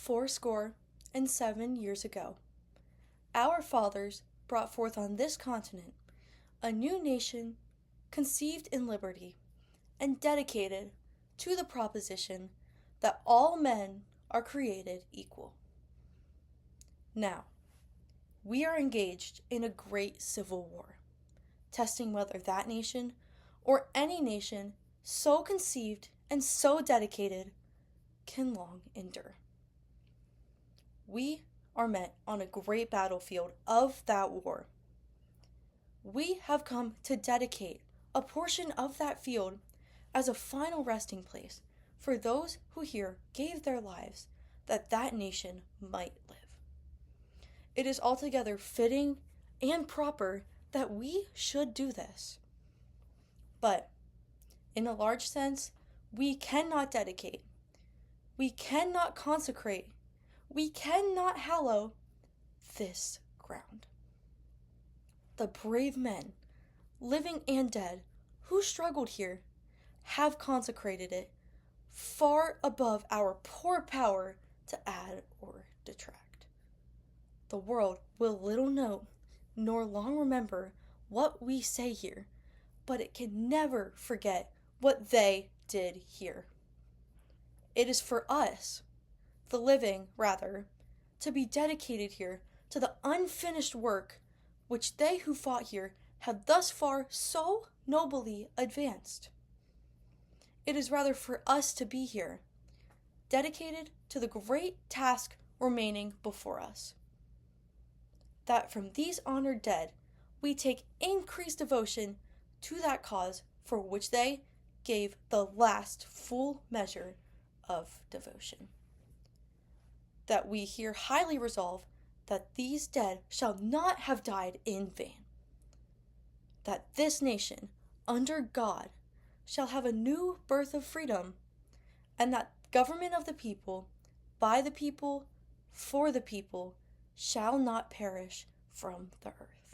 407 years ago, our fathers brought forth on this continent a new nation conceived in liberty and dedicated to the proposition that all men are created equal. Now, we are engaged in a great civil war, testing whether that nation or any nation so conceived and so dedicated can long endure. We are met on a great battlefield of that war. We have come to dedicate a portion of that field as a final resting place for those who here gave their lives that that nation might live. It is altogether fitting and proper that we should do this. But, in a large sense, we cannot dedicate, we cannot consecrate, we cannot hallow this ground. The brave men, living and dead, who struggled here, have consecrated it far above our poor power to add or detract. The world will little note nor long remember what we say here, but it can never forget what they did here. It is for us, the living rather, to be dedicated here to the unfinished work which they who fought here have thus far so nobly advanced. It is rather for us to be here, dedicated to the great task remaining before us, that from these honored dead we take increased devotion to that cause for which they gave the last full measure of devotion. That we here highly resolve that these dead shall not have died in vain. That this nation, under God, shall have a new birth of freedom, and that government of the people, by the people, for the people, shall not perish from the earth.